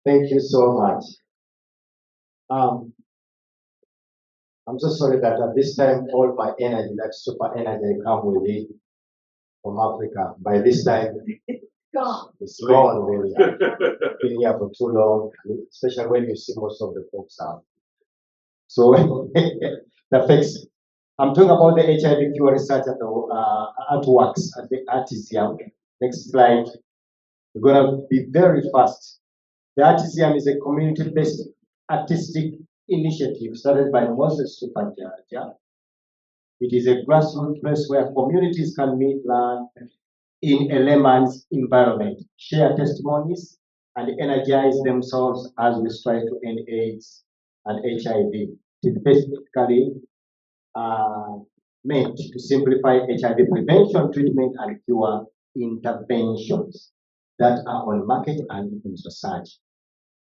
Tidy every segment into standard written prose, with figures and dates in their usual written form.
Thank you so much. I'm so sorry that at this time all my energy, that super energy, come with it from Africa. By this time, it's gone. Really, I've been here for too long, especially when you see most of the folks out. So the facts. I'm talking about the HIV cure research at the ARTWorks at the ARTSEUM. Next slide. We're gonna be very fast. The ARTSEUM is a community-based artistic initiative started by Moses Superjaja. It is a grassroots place where communities can meet, learn in a layman's environment, share testimonies, and energize themselves as we strive to end AIDS and HIV. It is basically meant to simplify HIV prevention, treatment, and cure interventions that are on market and in research.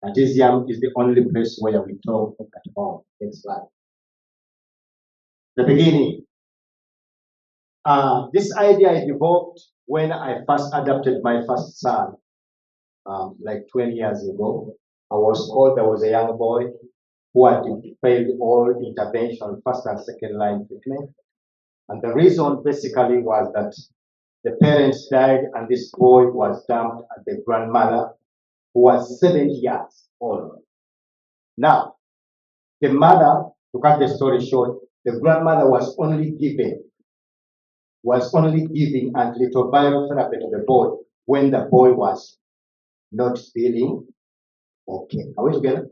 ARTSEUM is the only place where we talk at all. Next slide. The beginning. This idea is evolved when I first adopted my first son, like 20 years ago. I was called, there was a young boy who had failed all intervention, first and second line treatment. And the reason basically was that the parents died and this boy was dumped at the grandmother who was 7 years old. Now, the mother, to cut the story short, the grandmother was only giving antiretroviral therapy to the boy when the boy was not feeling okay. Are we together?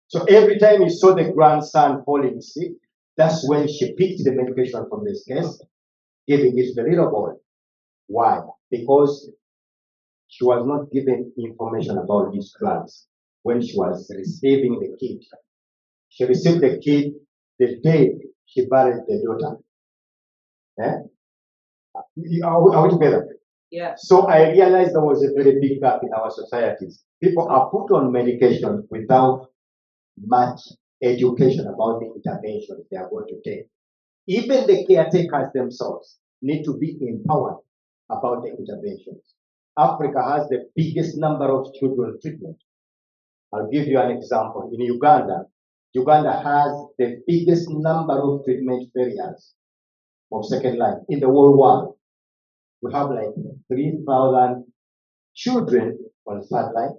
So every time he saw the grandson falling sick, that's when she picked the medication from this case, giving it to the little boy. Why? Because she was not given information about these drugs when she was receiving the kid. She received the kid the day she buried the daughter. Are we together? Yeah. So I realized there was a very big gap in our societies. People are put on medication without much education about the interventions they are going to take. Even the caretakers themselves need to be empowered about the interventions. Africa has the biggest number of children treatment. I'll give you an example. In Uganda, Uganda has the biggest number of treatment failures of second line in the whole world. We have like 3,000 children on third line.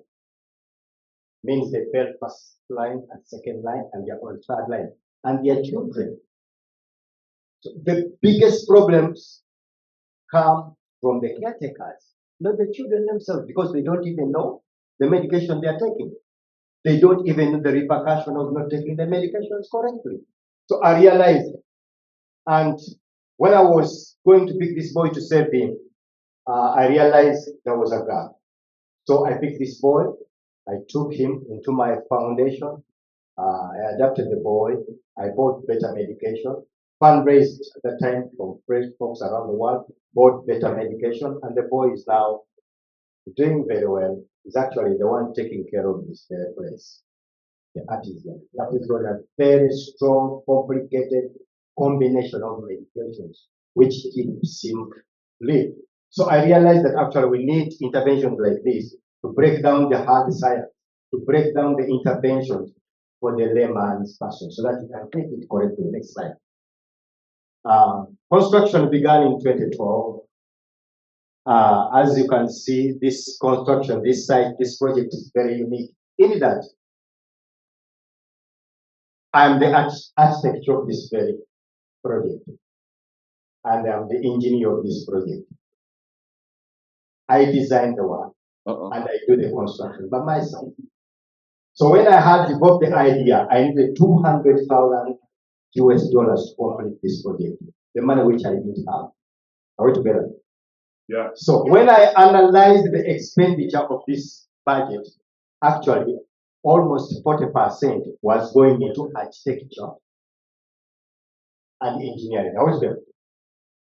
Means they failed first line and second line and they're on third line. And their children. So the biggest problems come from the caretakers, not the children themselves, because they don't even know the medication they are taking. They don't even know the repercussion of not taking the medications correctly. So I realized, and when I was going to pick this boy to save him, I realized there was a gap. So I picked this boy, I took him into my foundation, I adopted the boy, I bought better medication, fundraised at the time from folks around the world, bought better medication, and the boy is now doing very well. He's actually the one taking care of this very place, the ARTSEUM. That is got a very strong, complicated combination of medications, which keeps him live. So I realized that actually we need interventions like this to break down the hard science, to break down the interventions for the layman's person so that he can take it correctly. Next slide. Construction began in 2012. As you can see, this construction, this site, this project is very unique in that I am the architect of this very project, and I'm the engineer of this project. I design the work, and I do the construction by myself. So when I had developed the idea, I needed $200,000 to complete this project, the money which I didn't have. Are we together? Yeah. So when I analyzed the expenditure of this budget, actually almost 40% was going into architecture and engineering. Are we together?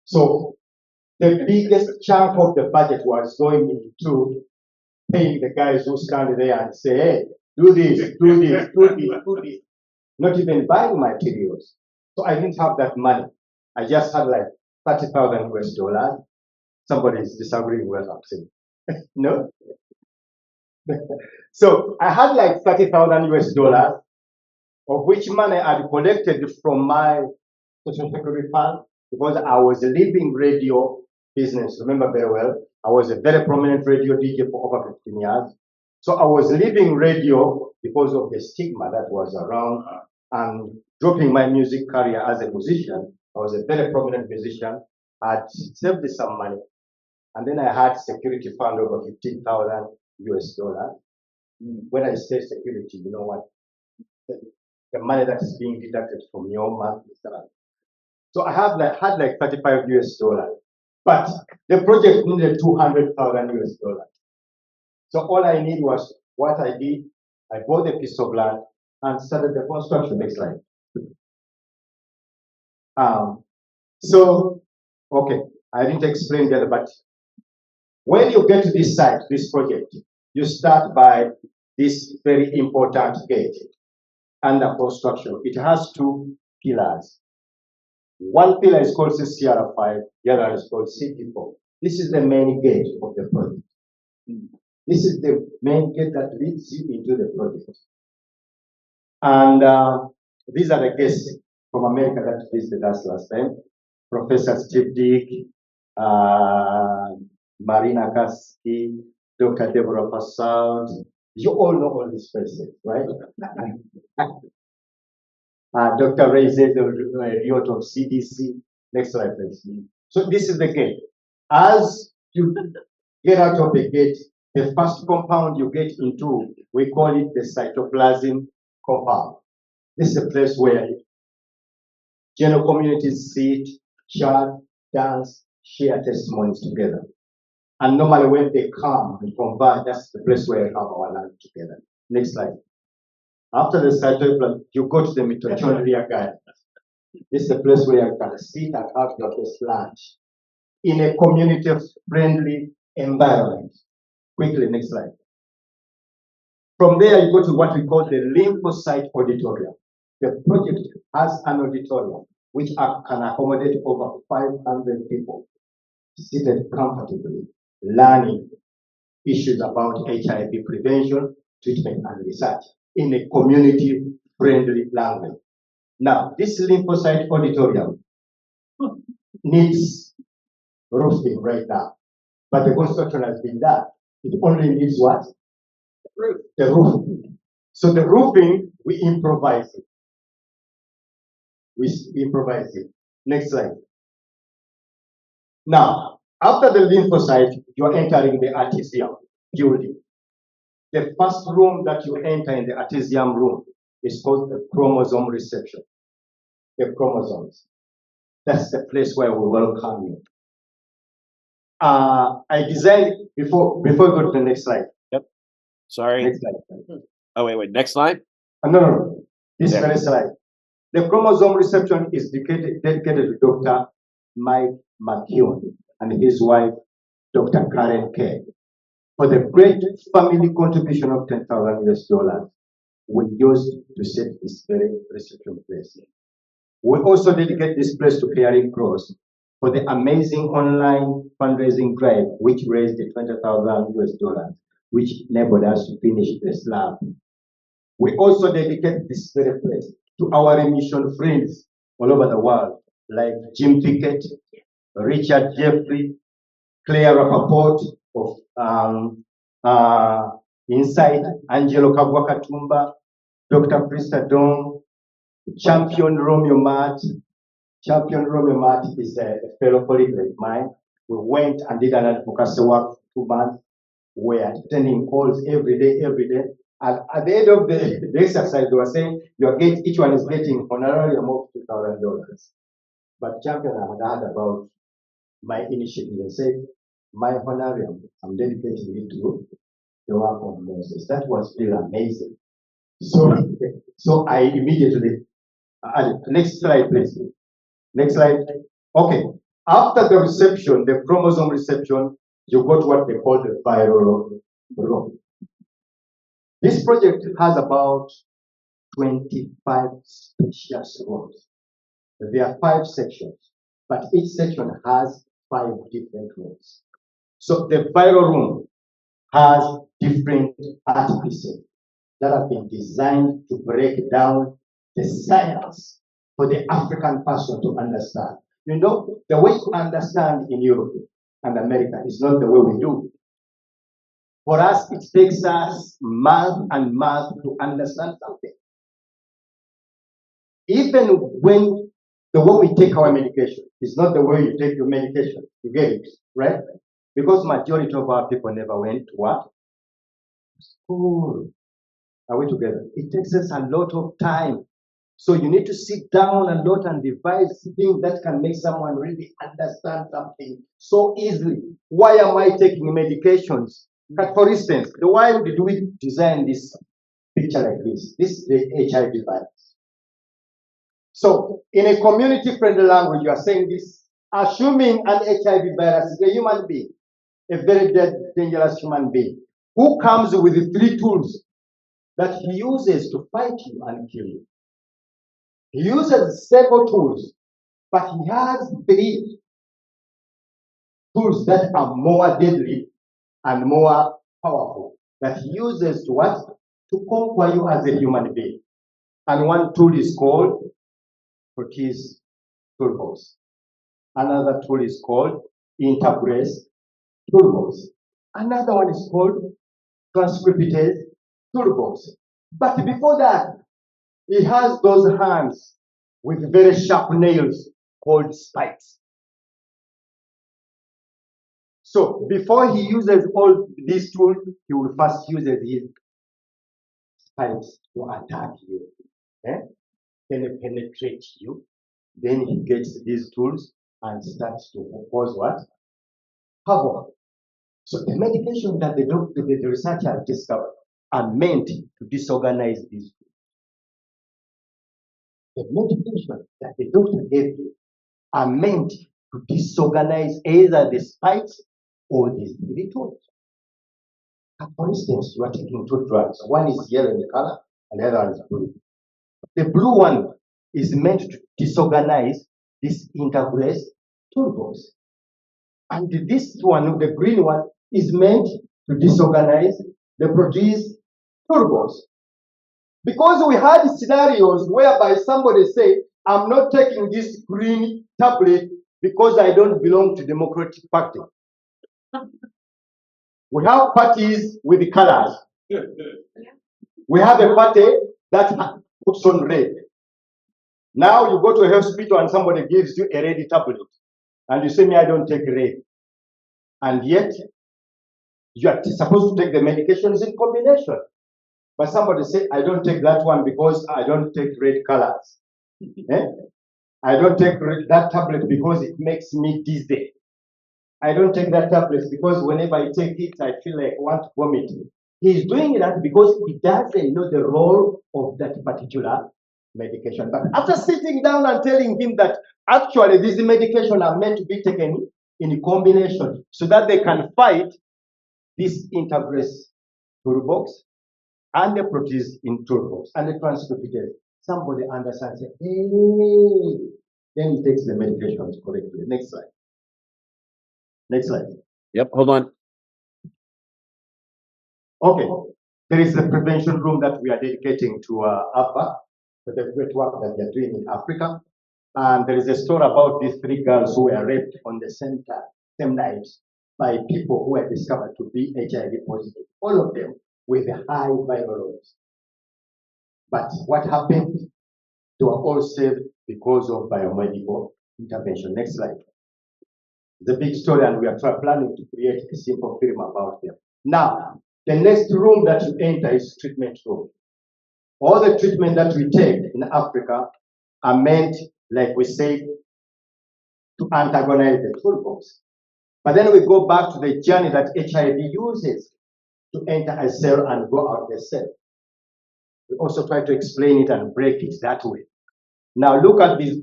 So the biggest chunk of the budget was going into paying the guys who stand there and say, hey, do this, do this, do this, do this. Not even buying materials. So I didn't have that money. I just had like 30,000 US dollars. Somebody is disagreeing with what I'm saying. No? So I had like 30,000 US dollars, of which money I'd collected from my social security fund because I was leaving radio business. Remember very well, I was a very prominent radio DJ for over 15 years. So I was leaving radio because of the stigma that was around and dropping my music career as a musician. I was a very prominent musician. I'd saved some money. And then I had security fund over 15,000 US dollars. When I say security, you know what? The money that is being deducted from your monthly salary. So I had like 35 US dollars, but the project needed 200,000 US dollars. So all I need was what I did. I bought a piece of land and started the construction. Next slide. So, okay, I didn't explain that, but when you get to this site, this project, you start by this very important gate under construction. It has two pillars. One pillar is called CCR5, the other is called CT4. This is the main gate of the project. This is the main gate that leads you into the project. And these are the guests from America that visited us last time. Professor Steve Dick, Marina Kasky, Dr. Deborah Passaud. You all know all these faces, right? Dr. Ray Zezel, Riot of CDC. Next slide, please. So this is the gate. As you get out of the gate, the first compound you get into, we call it the cytoplasm compound. This is a place where general communities sit, chat, dance, share testimonies together. And normally when they come and convert, that's the place where we have our lunch together. Next slide. After the cytoplasm, you go to the mitochondria garden. This is the place where you can sit and have your best lunch in a community-friendly environment. Quickly, next slide. From there, you go to what we call the lymphocyte auditorium. The project has an auditorium which can accommodate over 500 people seated comfortably, learning issues about HIV prevention, treatment, and research in a community-friendly language. Now, this lymphocyte auditorium needs roofing right now, but the construction has been done. It only needs what? The roof. The roof. So the roofing, we improvise it. We improvise it. Next slide. Now, after the lymphocyte, you're entering the ARTSEUM building. The first room that you enter in the ARTSEUM room is called the chromosome reception. The chromosomes. That's the place where we welcome you. I designed, before we go to the next slide. Yep. Sorry. Next slide. Oh, wait. Next slide. No. This very slide. The chromosome reception is dedicated to Dr. Mike McKeown and his wife, Dr. Karen K. For the great family contribution of 10,000 US dollars, we used to set this very reception place. We also dedicate this place to Caring Cross for the amazing online fundraising drive, which raised 20,000 US dollars, which enabled us to finish the slab. We also dedicate this very place to our remission friends all over the world, like Jim Pickett, Richard Jeffrey, Claire Rappaport of Insight, Angelo Kabwakatumba, Dr. Prista Dong, Champion Romeo Matt. Champion Romeo Matt is a fellow colleague of mine. We went and did an advocacy work for 2 months. We are attending calls every day. And at the end of the exercise, they were saying, each one is getting honorarium of $2,000. But Champion had heard about my initiative and said, my honorarium, I'm dedicating it to the work of Moses. That was really amazing. So I immediately added. Next slide, please. Next slide. Okay. After the reception, the chromosome reception, you got what they call the viral room. This project has about 25 spacious rooms. There are 5 sections, but each section has 5 different rooms. So the viral room has different art pieces that have been designed to break down the science for the African person to understand. You know, the way you understand in Europe and America is not the way we do. For us, it takes us months and months to understand something. Even when the way we take our medication is not the way you take your medication, you get it, right? Because majority of our people never went to what? School. Are we together? It takes us a lot of time. So you need to sit down a lot and devise things that can make someone really understand something so easily. Why am I taking medications? But for instance, why did we design this picture like this? This is the HIV virus. So in a community-friendly language, you are saying this, assuming an HIV virus is a human being, a very dangerous human being, who comes with 3 tools that he uses to fight you and kill you. He uses several tools, but he has 3 tools that are more deadly and more powerful that he uses to what? To conquer you as a human being. And one tool is called protease toolbox. Another tool is called integrase toolbox. Another one is called transcriptase toolbox. But before that, he has those hands with very sharp nails called spikes. So before he uses all these tools, he will first use his spikes to attack you. Then penetrate you. Then he gets these tools and starts to cause what? Havoc. So the medication that the researchers discovered are meant to disorganize these tools. The medication that the doctor gave you are meant to disorganize either the spikes or these 3 tools. For instance, you are taking 2 drugs. One is yellow in color and the other one is blue. The blue one is meant to disorganize this integrase toolbox. And this one, the green one, is meant to disorganize the protease toolbox. Because we had scenarios whereby somebody say, I'm not taking this green tablet because I don't belong to Democratic Party. We have parties with the colors. We have a party that puts on red. Now you go to a hospital and somebody gives you a red tablet. And you say, me, I don't take red. And yet, you are supposed to take the medications in combination. But somebody say, I don't take that one because I don't take red colors. I don't take that tablet because it makes me dizzy. I don't take that tablet because whenever I take it, I feel like I want to vomit. He's doing that because he doesn't know the role of that particular medication. But after sitting down and telling him that actually these medications are meant to be taken in combination so that they can fight this integrase toolbox and the protease in toolbox and the transcriptase, somebody understands it. Hey, then he takes the medications correctly. Next slide. Next slide. Yep, hold on. Okay, there is a prevention room that we are dedicating to AFA for the great work that they are doing in Africa. And there is a story about these 3 girls who were raped on the same night by people who were discovered to be HIV positive. All of them with high viral loads. But what happened? They were all saved because of biomedical intervention. Next slide. It's a big story, and we are planning to create a simple film about them. Now, the next room that you enter is treatment room. All the treatment that we take in Africa are meant, like we say, to antagonize the toolbox. But then we go back to the journey that HIV uses to enter a cell and go out the cell. We also try to explain it and break it that way. Now look at this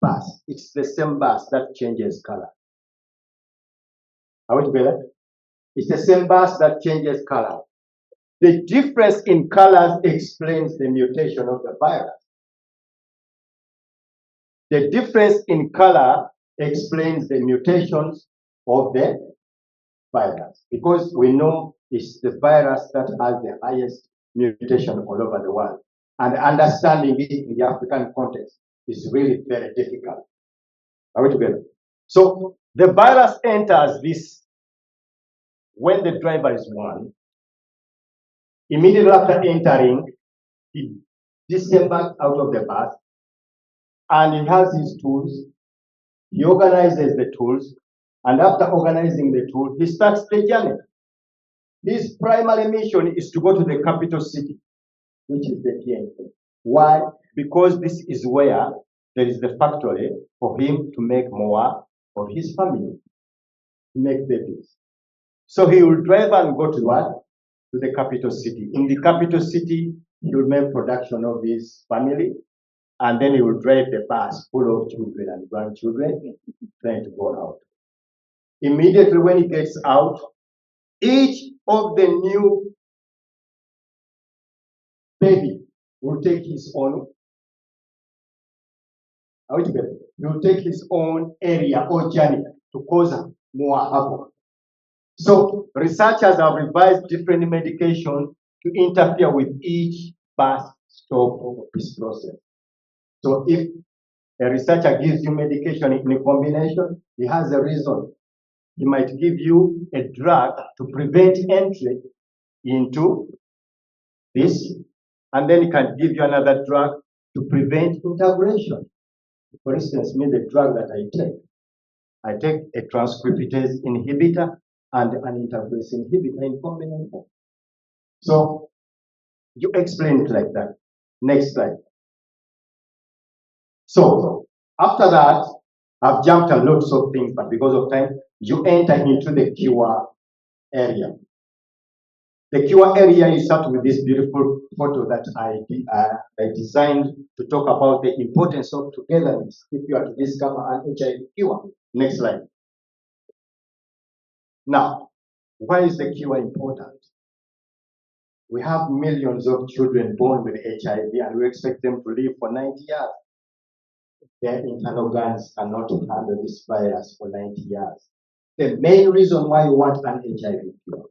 bus. It's the same bus that changes color. Are we together? It's the same bus that changes color. The difference in colors explains the mutation of the virus. The difference in color explains the mutations of the virus, because we know it's the virus that has the highest mutation all over the world. And understanding it in the African context is really very difficult. Are we together? So the virus enters this when the driver is born. Immediately after entering, he disembarks out of the bus and he has his tools. He organizes the tools, and after organizing the tools, he starts the journey. His primary mission is to go to the capital city, which is the TNK. Why? Because this is where there is the factory for him to make more of his family, to make babies. So he will drive and go to what? To the capital city. In the capital city, he will make production of his family, and then he will drive the bus full of children and grandchildren trying to go out. Immediately when he gets out, each of the new baby will take his own. Are we together? He will take his own area or journey to cause more havoc. So researchers have revised different medications to interfere with each bus stop of this process. So if a researcher gives you medication in a combination, he has a reason. He might give you a drug to prevent entry into this, and then he can give you another drug to prevent integration. For instance, me, the drug that I take a transcriptase inhibitor and an integrase inhibitor in combination. So you explain it like that. Next slide. So after that, I've jumped on lots of things, but because of time, you enter into the cure area. The cure area, you start with this beautiful photo that I designed to talk about the importance of togetherness if you are to discover an HIV cure. Next slide. Now, why is the cure important? We have millions of children born with HIV and we expect them to live for 90 years. Their internal organs cannot handle this virus for 90 years. The main reason why we want an HIV cure,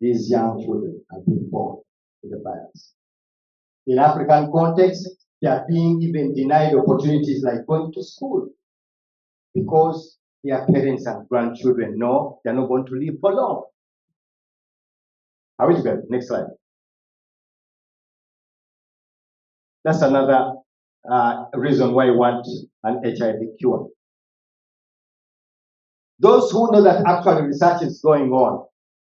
these young children are being born with the virus. In African context, they are being even denied opportunities like going to school because their parents and grandchildren know they're not going to live for long. Are we together? Next slide. That's another reason why we want an HIV cure. Those who know that actual research is going on,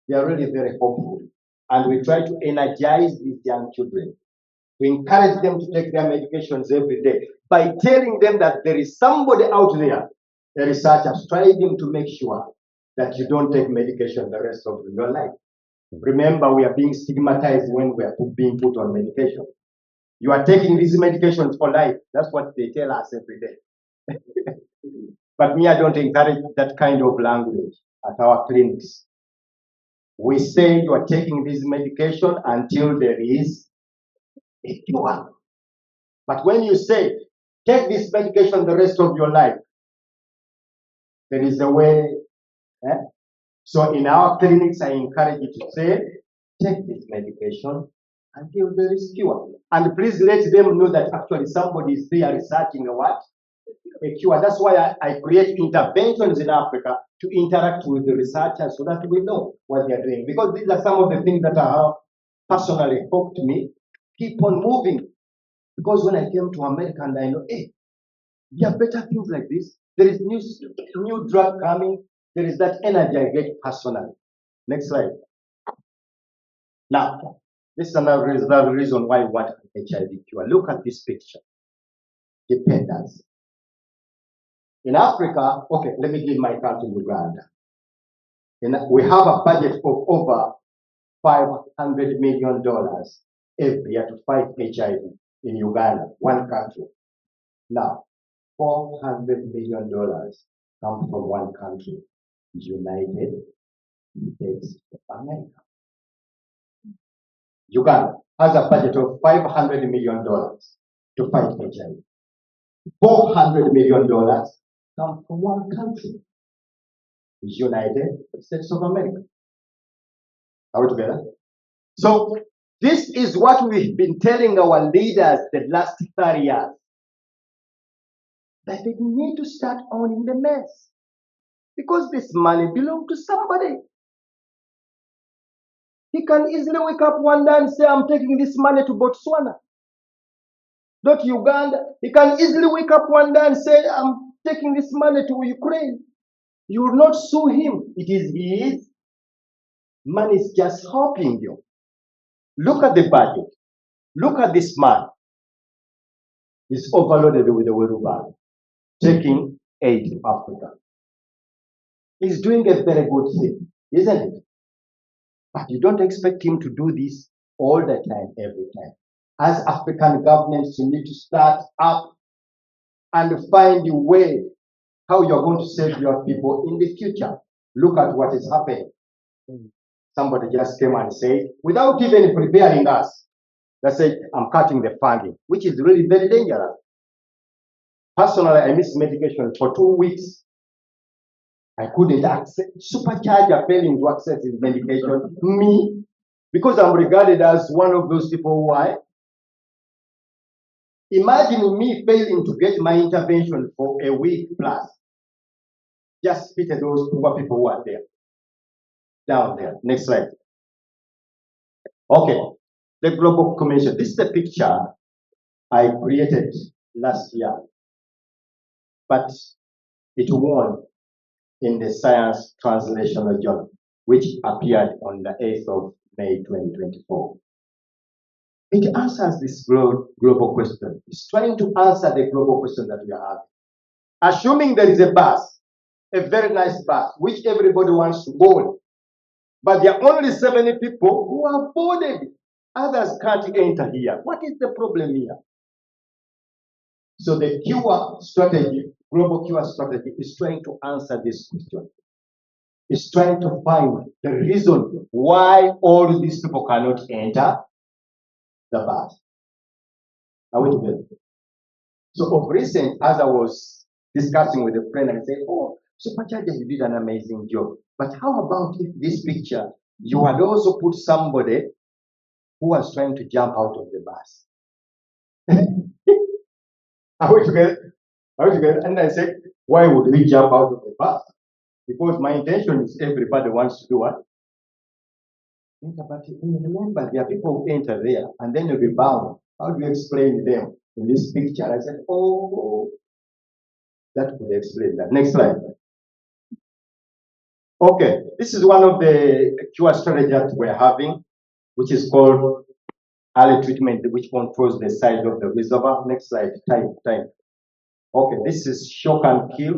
they are really very hopeful. And we try to energize these young children. We encourage them to take their medications every day by telling them that there is somebody out there, a researcher, striving to make sure that you don't take medication the rest of your life. Remember, we are being stigmatized when we are being put on medication. You are taking these medications for life. That's what they tell us every day. But me, I don't encourage that kind of language at our clinics. We say you are taking this medication until there is a cure. But when you say, take this medication the rest of your life, there is a way. So in our clinics, I encourage you to say, take this medication until there is cure. And please let them know that actually somebody is there researching a what? A cure. That's why I create interventions in Africa to interact with the researchers so that we know what they are doing. Because these are some of the things that have personally helped me keep on moving. Because when I came to America and I know, hey, there are better things like this. There is new drug coming. There is that energy I get personally. Next slide. Now, this is another reason why I want an HIV cure. Look at this picture. Dependence. In Africa, okay, let me give my country, Uganda. We have a budget of over $500 million every year to fight HIV in Uganda, one country. Now, $400 million come from one country, United States of America. Uganda has a budget of $500 million to fight HIV. $400 million come from one country, the United States of America. Are we together? So this is what we've been telling our leaders the last 30 years, that they need to start owning the mess, because this money belongs to somebody. He can easily wake up one day and say, I'm taking this money to Botswana, not Uganda. He can easily wake up one day and say, I'm taking this money to Ukraine. You will not sue him. It is his money, is just helping you. Look at the budget. Look at this man. He's overloaded with the wheelbarrow, taking aid to Africa. He's doing a very good thing, isn't it? But you don't expect him to do this all the time, every time. As African governments, you need to start up and find a way how you're going to save your people in the future. Look at what is happening. Somebody just came and said, without even preparing us, they said, I'm cutting the funding, which is really very dangerous. Personally, I missed medication for 2 weeks. I couldn't access, supercharger failing to access his medication. Me, because I'm regarded as one of those people who are. Imagine me failing to get my intervention for a week plus. Just pity those poor people who are there. Down there. Next slide. Okay. The Global Commission. This is a picture I created last year, but it won in the Science Translational Journal, which appeared on the 8th of May 2024. It answers this global question. It's trying to answer the global question that we are having. Assuming there is a bus, a very nice bus, which everybody wants to board, but there are only 70 people who are boarded. Others can't enter here. What is the problem here? So the cure strategy, global cure strategy, is trying to answer this question. It's trying to find the reason why all these people cannot enter the bus. Are we together? So of recent, as I was discussing with a friend, I said, oh, Supercharger, you did an amazing job. But how about if this picture, you had also put somebody who was trying to jump out of the bus? Are we together? Are we together? And I said, why would we jump out of the bus? Because my intention is everybody wants to do what? But remember, there are people who enter there and then rebound. How do you explain them in this picture? I said, oh, that could explain that. Next slide. Okay, this is one of the cure strategies that we're having, which is called early treatment, which controls the size of the reservoir. Next slide. Time. Okay, this is shock and kill.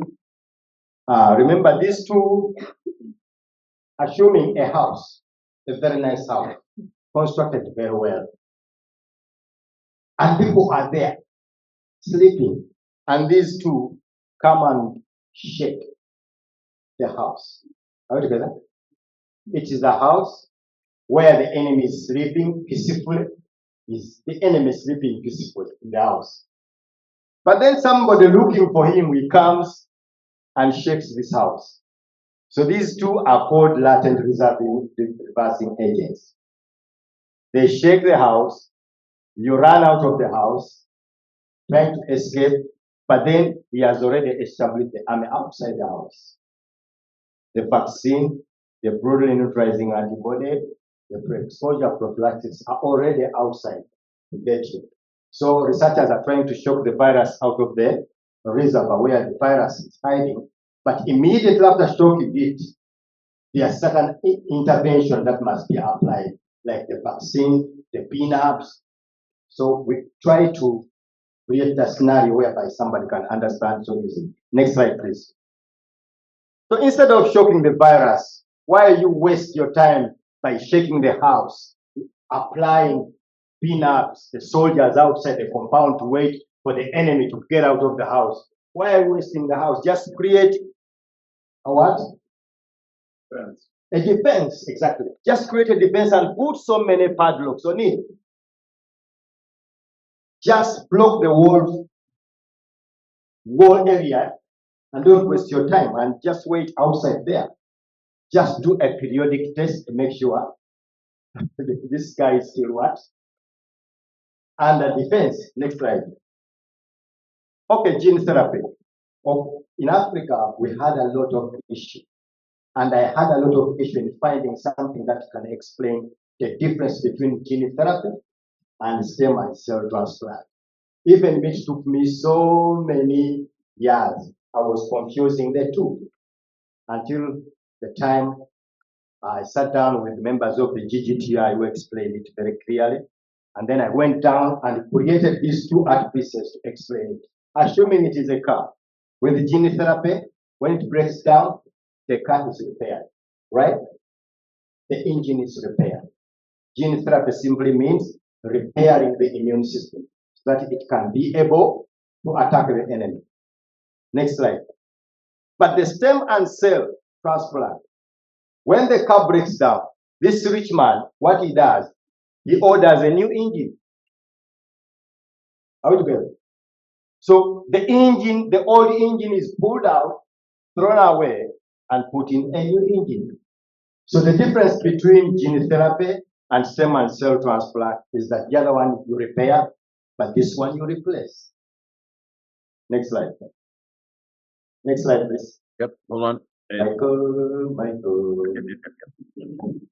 Remember these two, assuming a house, a very nice house, constructed very well. And people are there, sleeping. And these two come and shake the house. Are we together? It is a house where the enemy is sleeping peacefully. Is the enemy sleeping peacefully in the house? But then somebody looking for him, he comes and shakes this house. So these two are called latent reversing agents. They shake the house, you run out of the house, trying to escape, but then he has already established the army outside the house. The vaccine, the broadly neutralizing antibody, the pre-exposure prophylaxis are already outside to get you. So researchers are trying to shock the virus out of the reservoir where the virus is hiding. But immediately after shocking it, there are certain intervention that must be applied, like the vaccine, the PNAPs. So we try to create a scenario whereby somebody can understand so easily. Next slide, please. So instead of shocking the virus, why you waste your time by shaking the house, applying PNAPs, the soldiers outside the compound to wait for the enemy to get out of the house? Why are you wasting the house? Just create a what? A defense, exactly. Just create a defense and put so many padlocks on it. Just block the wall area and don't waste your time and just wait outside there. Just do a periodic test to make sure this guy is still what? Under defense. Next slide. Okay, gene therapy. In Africa, we had a lot of issues. And I had a lot of issue in finding something that can explain the difference between gene therapy and stem cell transplant. Even it took me so many years. I was confusing the two until the time I sat down with members of the GGTI who explained it very clearly. And then I went down and created these two art pieces to explain it. Assuming it is a car. With the gene therapy, when it breaks down, the car is repaired, right? The engine is repaired. Gene therapy simply means repairing the immune system so that it can be able to attack the enemy. Next slide. But the stem and cell transplant, when the car breaks down, this rich man, what he does, he orders a new engine. Are we together? So the engine, the old engine is pulled out, thrown away, and put in a new engine. So the difference between gene therapy and stem and cell transplant is that the other one you repair, but this one you replace. Next slide. Next slide, please. Yep, hold on. Michael.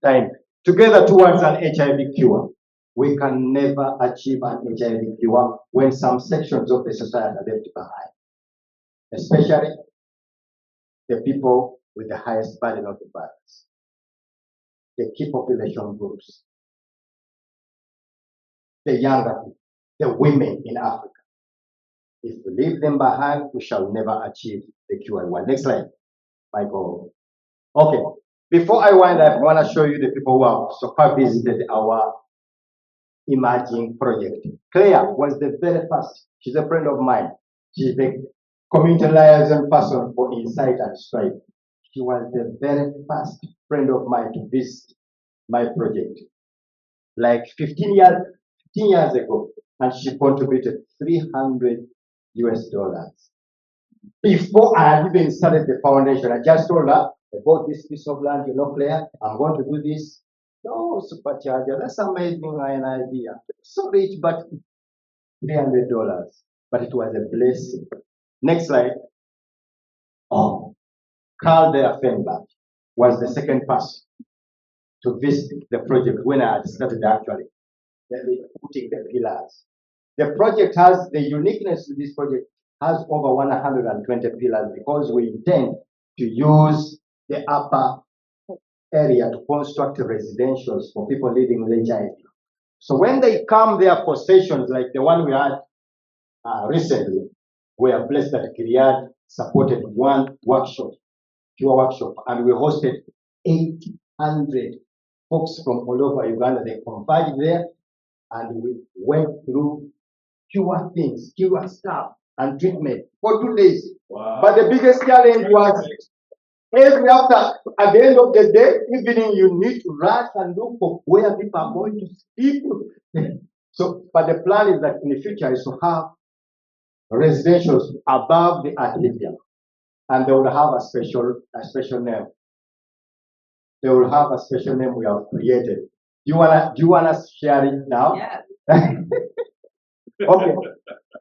Time. Together towards an HIV cure. We can never achieve an HIV cure when some sections of the society are left behind, especially the people with the highest burden of the virus, the key population groups, the younger people, the women in Africa. If we leave them behind, we shall never achieve the cure. Next slide, Michael. Okay, before I wind up, I want to show you the people who have so far visited our emerging project. Claire was the very first. She's a friend of mine. She's the community liaison person for Insight and Strive. She was the very first friend of mine to visit my project, like 15 years ago, and she contributed $300 before I had even started the foundation. I just told her, I bought this piece of land, Claire, I'm going to do this. Oh, supercharger, that's amazing, an idea. So rich, but $300. But it was a blessing. Next slide. Oh, Carl Fenberg was the second person to visit the project when I had started actually putting the pillars. The project has, the uniqueness of this project has over 120 pillars because we intend to use the upper area to construct residentials for people living with HIV. So when they come there for sessions like the one we had recently, we are blessed that Gilead supported one workshop, pure workshop, and we hosted 800 folks from all over Uganda. They converged there, and we went through pure things, pure stuff, and treatment for 2 days. Wow. But the biggest challenge was every at the end of the day, evening, you need to rush and look for where people are going to sleep. So, but the plan is that in the future is to have residentials above the ARTSEUM, and they will have a special name. They will have a special name we have created. Do you wanna share it now? Yeah. Okay.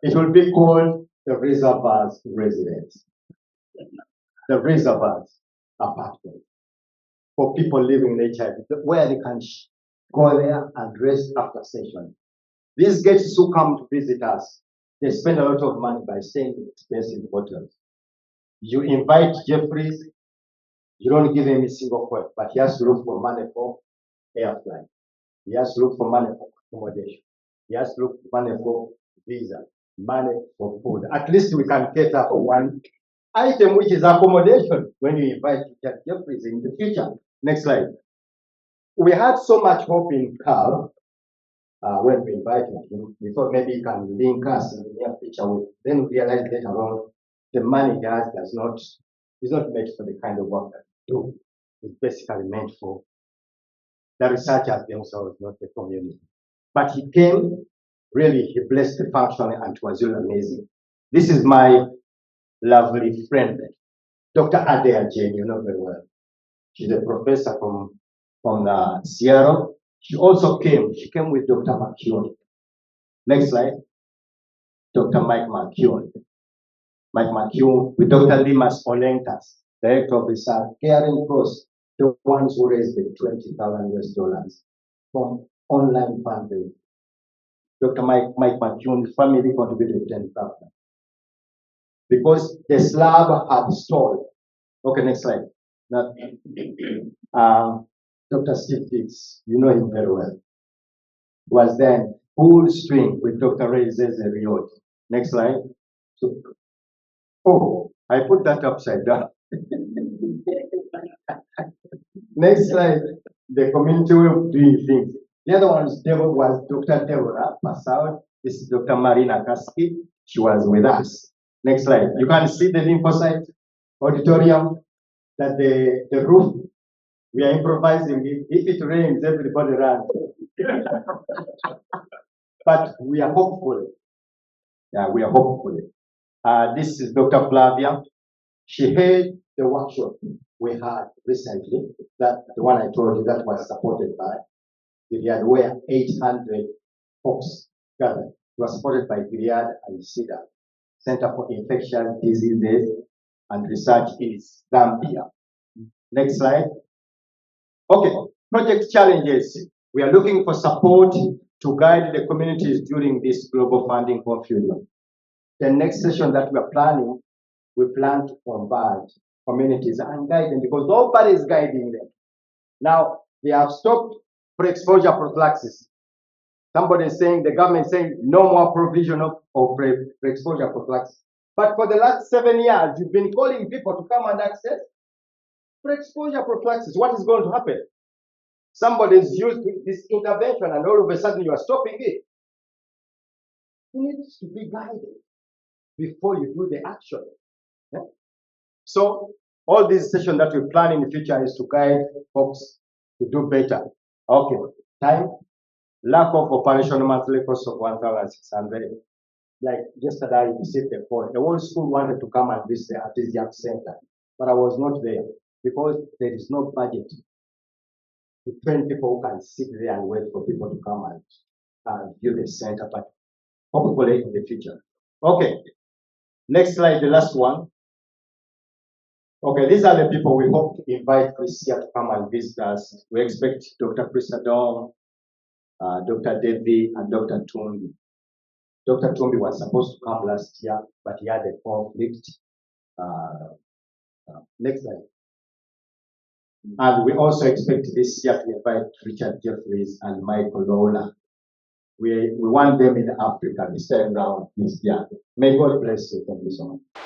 It will be called the Reservoirs Residence. The Reservoirs Apartment for people living in HIV, where they can go there and rest after session. These guests who come to visit us, they spend a lot of money by staying in expensive hotels. You invite Jeffries, you don't give him a single point, but he has to look for money for airflight. He has to look for money for accommodation. He has to look for money for visa, money for food. At least we can cater for one item, which is accommodation, when you invite Jeffries in the future. Next slide. We had so much hope in Carl when we invited him. We thought maybe he can link us in the near future. Then we realized later on the money he has is not meant for the kind of work that we do. is basically meant for the researchers themselves, not the community. But he came, really, he blessed the function, and it was really amazing. This is my lovely friend, Dr. Adair Jane, you know very well. She's a professor from Seattle. She also came, she came with Dr. McEwen. Next slide. Dr. Mike McEwen. Mike McEwen with Dr. Limas Olentas, Director of Research, Caring Cross, the ones who raised the $20,000 from online fundraising. Dr. Mike McEwen's family contributed 10,000 because the slab had stalled. Okay, next slide. Now, Dr. Steve Dix, you know him very well, was then full swing with Dr. Ray Zezeriot. Next slide. So, oh, I put that upside down. Next slide. The community way of doing things. The other one was Dr. Deborah Passout. This is Dr. Marina Kaski. She was with us. Next slide. You can see the lymphocyte auditorium, that the roof, we are improvising. If it rains, everybody runs. But we are hopeful. Yeah, we are hopeful. This is Dr. Flavia. She had the workshop we had recently, that the one I told you that was supported by Gilead, where 800 folks gathered. It was supported by Gilead and CEDA, Center for Infectious Diseases and Research in Zambia. Next slide. Okay, project challenges. We are looking for support to guide the communities during this global funding confusion. The next session that we are planning, we plan to converge communities and guide them because nobody is guiding them. Now, they have stopped pre-exposure prophylaxis. Somebody is saying, the government is saying, no more provision of pre-exposure prophylaxis. But for the last 7 years, you've been calling people to come and access pre-exposure prophylaxis. What is going to happen? Somebody is used to this intervention and all of a sudden you are stopping it. It needs to be guided before you do the action. Yeah? So all these sessions that we plan in the future is to guide folks to do better. Okay, time. Lack of operational monthly cost of 1,600. Like yesterday, I received a call. The whole school wanted to come and visit the ARTSEUM Center, but I was not there because there is no budget to train people who can sit there and wait for people to come and view the center, but hopefully in the future. Okay, next slide, the last one. Okay, these are the people we hope to invite this year to come and visit us. We expect Dr. Chris Adom, Dr. Devi, and Dr. Tumbi. Dr. Tumbi was supposed to come last year, but he had a conflict. Next slide. And we also expect this year to invite Richard Jeffries and Michael Lawler. We want them in Africa this time round this year. May God bless you. Thank you so much.